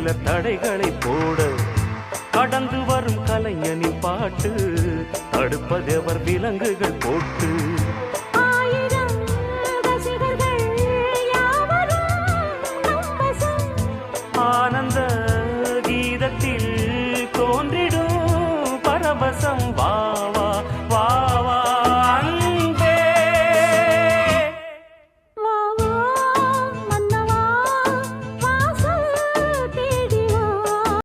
சில தடைகளை போட கடந்து வரும் கலைஞனின் பாட்டு தடுப்பதெவர் விலங்குகள் போட்டு ஆனந்த கீதத்தில்